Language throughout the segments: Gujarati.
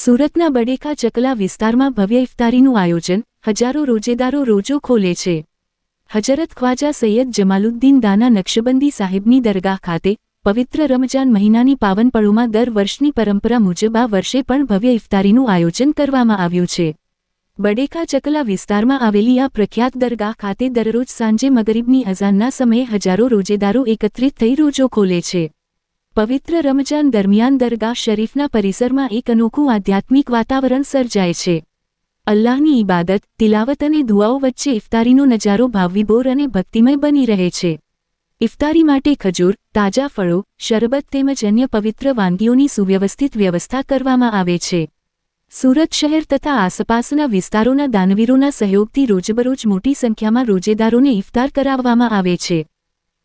સુરતના બડેખા ચકલા વિસ્તારમાં ભવ્ય ઇફતારીનું આયોજન, હજારો રોજેદારો રોજો ખોલે છે। હજરત ખ્વાજા સૈયદ જમાલુદ્દીન દાના નક્શબંદી સાહેબની દરગાહ ખાતે પવિત્ર રમજાન મહિનાની પાવન પળોમાં દર વર્ષની પરંપરા મુજબ આ વર્ષે પણ ભવ્ય ઇફતારીનું આયોજન કરવામાં આવ્યું છે। બડેખા ચકલા વિસ્તારમાં આવેલી આ પ્રખ્યાત દરગાહ ખાતે દરરોજ સાંજે મગરિબની અઝાનના સમયે હજારો રોજેદારો એકત્રિત થઈ રોજો ખોલે છે। પવિત્ર રમજાન દરમિયાન દરગાહ શરીફના પરિસરમાં એક અનોખું આધ્યાત્મિક વાતાવરણ સર્જાય છે। અલ્લાહની ઇબાદત, તિલાવત અને દુઆઓ વચ્ચે ઇફતારીનો નજારો ભાવવિભોર અને ભક્તિમય બની રહે છે। ઇફતારી માટે ખજૂર, તાજા ફળો, શરબત તેમજ અન્ય પવિત્ર વાનગીઓની સુવ્યવસ્થિત વ્યવસ્થા કરવામાં આવે છે। સુરત શહેર તથા આસપાસના વિસ્તારોના દાનવીરોના સહયોગથી રોજબરોજ મોટી સંખ્યામાં રોજેદારોને ઇફતાર કરાવવામાં આવે છે।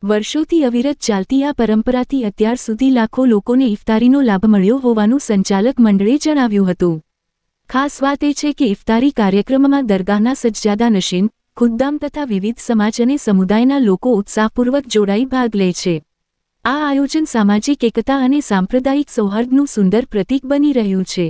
વર્ષોથી અવિરત ચાલતી આ પરંપરાથી અત્યાર સુધી લાખો લોકોને ઇફતારીનો લાભ મળ્યો હોવાનું સંચાલક મંડળે જણાવ્યું હતું। ખાસ વાત એ છે કે ઇફતારી કાર્યક્રમમાં દરગાહના સજ્જાદા નશીન, ખુદ્દામ તથા વિવિધ સમાજ અને સમુદાયના લોકો ઉત્સાહપૂર્વક જોડાઈ ભાગ લે છે। આ આયોજન સામાજિક એકતા અને સાંપ્રદાયિક સૌહાર્દનું સુંદર પ્રતીક બની રહ્યું છે।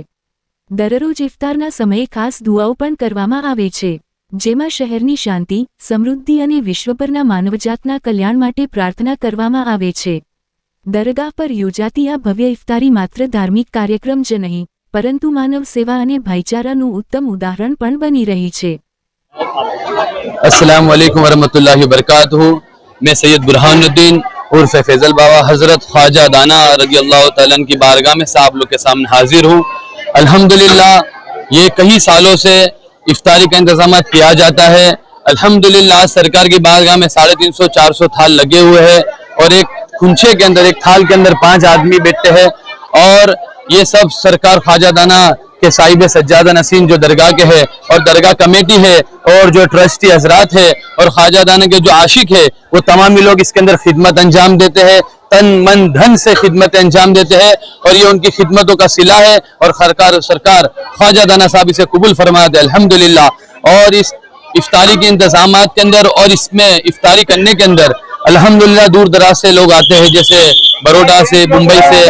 દરરોજ ઇફતારના સમયે ખાસ દુઆઓ પણ કરવામાં આવે છે, જેમાં શહેરની શાંતિ, સમૃદ્ધિ અને વિશ્વભરના માનવજાતના કલ્યાણ માટે પ્રાર્થના કરવામાં આવે છે। દરગાહ પર યોજાતી આ ભવ્ય ઇફતારી માત્ર ધાર્મિક કાર્યક્રમ જ નહીં, પરંતુ માનવ સેવા અને ભાઈચારાનું ઉત્તમ ઉદાહરણ પણ બની રહી છે। अस्सलाम वालेकुम वरहमतुल्लाहि वबरकातुहू। मैं सैयद बुरहानुद्दीन उर्फ फैजल बाबा हजरत ख्वाजा दाना रज़ी अल्लाह तआला अन्हु की बारगाह में आप लोग के सामने हाजिर हूँ। अल्हम्दुलिल्लाह ये कई सालों से इफ्तारी का इंतजाम किया जाता है। अल्हम्दुलिल्लाह सरकार की बारगाह में 350-400 थाल लगे हुए हैं और एक खुंचे के अंदर, एक थाल के अंदर 5 आदमी बैठते हैं और ये सब सरकार ख्वाजा दाना के साहिब सज्जादा नसीन जो दरगाह के है और दरगाह कमेटी है और जो ट्रस्टी हजरात है और ख्वाजा दाना के जो आशिक है वो तमाम लोग इसके अंदर खिदमत अंजाम देते हैं, तन मन धन से खिदमत अंजाम देते हैं और ये उनकी खिदमतों का सिला है और सरकार ख्वाजा दाना साहब इसे कबूल फरमाते हैं अल्हम्दुलिल्लाह। और इस इफ्तारी के इंतजामात के अंदर और इसमें इफ्तारी करने के अंदर अल्हम्दुलिल्लाह दूर दराज से लोग आते हैं, जैसे बड़ौदा से, मुंबई से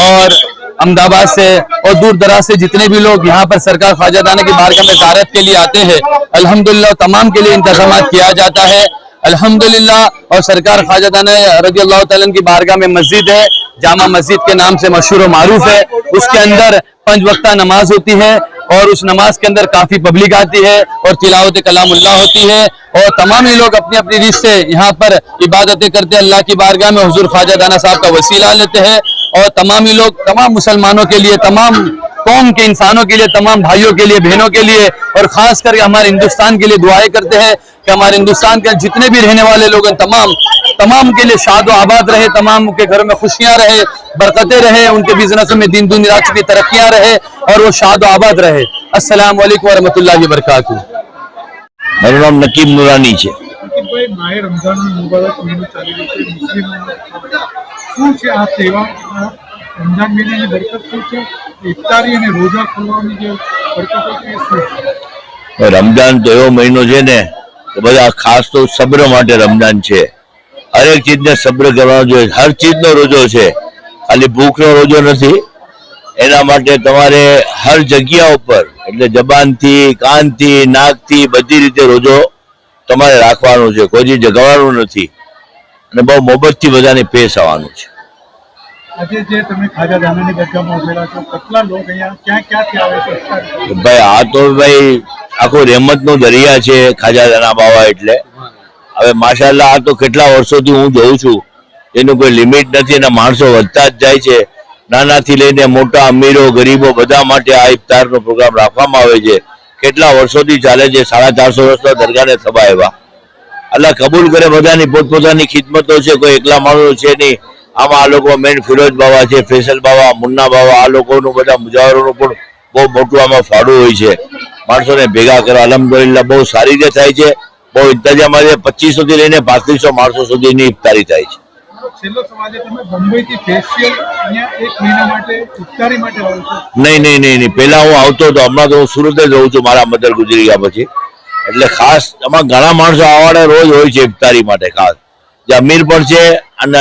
और अहमदाबाद से और दूर दराज से जितने भी लोग यहाँ पर सरकार ख्वाजा दाना की बारगाह में ज़ियारत के लिए आते हैं, अल्हम्दुलिल्लाह तमाम के लिए इंतजाम किया जाता है अल्हम्दुलिल्लाह। और सरकार ख्वाजा दाना रज़ी अल्लाह तआला अन्हु की बारगाह में मस्जिद है, जामा मस्जिद के नाम से मशहूर और मारूफ है। उसके अंदर 5 वक्ता नमाज होती है और उस नमाज के अंदर काफी पब्लिक आती है और तिलावत कलामुल्लाह होती है और तमाम लोग अपनी अपनी रीत से यहाँ पर इबादतें करते हैं। अल्लाह की बारगाह में हुजूर ख्वाजा दाना साहब का वसीला लेते हैं और तमाम लोग, तमाम मुसलमानों के लिए, तमाम कौम के इंसानों के लिए, तमाम भाइयों के लिए, बहनों के लिए और खास करके हमारे हिंदुस्तान के लिए दुआएं करते हैं कि हमारे हिंदुस्तान के जितने भी रहने वाले लोग हैं तमाम के लिए शाद आबाद रहे, तमाम के घरों में खुशियां रहे, बरकतें रहे, उनके बिजनेसों में दिन दुनिया की तरक्कियां रहे और वो शाद आबाद रहे। अस्सलाम वालेकुम वरहमतुल्लाहि वबरकातुहू। મારું નામ નકીબ નુરાની છે। માહે રમઝાન મુબારક મહિનો ચાલી રહ્યો છે, મુસ્લિમો શું છે આ તહેવાર, રમઝાન મહિનાની બરકત શું છે, ઇફતારી અને રોજા ખોલવાની જે બરકતો છે એ શું છે? રમઝાન તો એવો મહિનો છે ને કે બધા ખાસ તો સબ્ર માટે રમઝાન છે। હરેક ચીજને સબ્ર કરવાનો જોઈએ, હર ચીજનો રોજો છે, ખાલી ભૂખનો રોજો નથી। એના માટે તમારે હર જગ્યા ઉપર એટલે જબાનથી, કાનથી, નાકથી બધી રીતે રોજો તમારે રાખવાનો છે, કોઈ જગાવવાનું નથી અને બહુ મોહબ્બતથી બધાને પેશ આવવાનું છે। આજે જે તમે ખ્વાજા દાનાની દરગાહમાં ઉભેલા છો, કેટલા લોકો અહીંયા ક્યાંથી આવે છે? ભાઈ આ તો ભાઈ આખો રહેમતનો દરિયા છે ખ્વાજા દાના બાવા એટલે હવે માશાઅલ્લાહ આ તો કેટલા વર્ષોથી હું જોઉં છું, એનું કોઈ લિમિટ નથી અને માણસો વધતા જ જાય છે। નાનાથી લઈને મોટા, અમીરો, ગરીબો બધા માટે આ ઇફતારનો પ્રોગ્રામ રાખવામાં આવે છે। કેટલા વર્ષોથી ચાલે છે, 450 વર્ષના દરગાહને થવાયા। અલ્લાહ કબૂલ કરે, બધાની પોતપોતાની ખિદમતો છે, કોઈ એકલા માણસો છે નહીં। આમાં આ લોકો મેન ફિરોજ બાવા છે, ફેસલ બાવા, મુન્ના બાવા, આ લોકોનું બધા મુજાવરોનું પણ બહુ મોટું આમાં ફાળું હોય છે। માણસોને ભેગા કરવા અલ્હમ્દુલિલ્લાહ બહુ સારી રીતે થાય છે, બહુ ઇંતજામ છે। 2500 થી લઈને 3500 માણસો સુધીની ઇફતારી થાય છે। છેલ્લો સવાલ છે, તમે મુંબઈથી સ્પેશિયલ અહીંયા એક મહિના માટે ઇફતારી માટે આવો છો? નહીં, પહેલા હું આવતો હતો, હમણાં તો હું સુરત જ રહું છું, મારા મધર ગુજરી ગયા પછી। એટલે ખાસ આમાં ઘણા માણસો આવવાના રોજ હોય છે ઇફતારી માટે ખાસ, જે અમીર પણ છે અને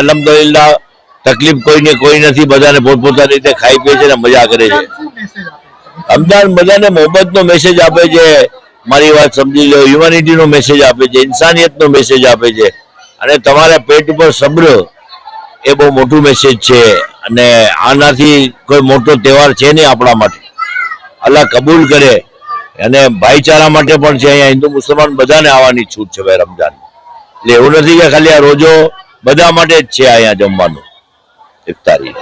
तकलीफ कोई ने कोई नहीं, बधाने पोतपोतानी रीते खाई पी छे ने मजा करे छे। રમજાન બધાને મોહબ્બતનો મેસેજ આપે છે, મારી વાત સમજી લો, હ્યુમેનિટીનો મેસેજ આપે છે, ઇન્સાનિયતનો મેસેજ આપે છે, અને તમારા પેટ ઉપર સબ્ર એ બહુ મોટું મેસેજ છે. અને આનાથી કોઈ મોટો તહેવાર છે નહીં આપણા માટે. અલ્લાહ કબૂલ કરે. અને ભાઈચારા માટે પણ છે. અહીંયા હિન્દુ મુસલમાન બધાને આવવાની છૂટ છે ભાઈ રમજાન. એટલે એવું નથી કે ખાલી આ રોજો બધા માટે જ છે અહીંયા જમવાનું ઇફતારી.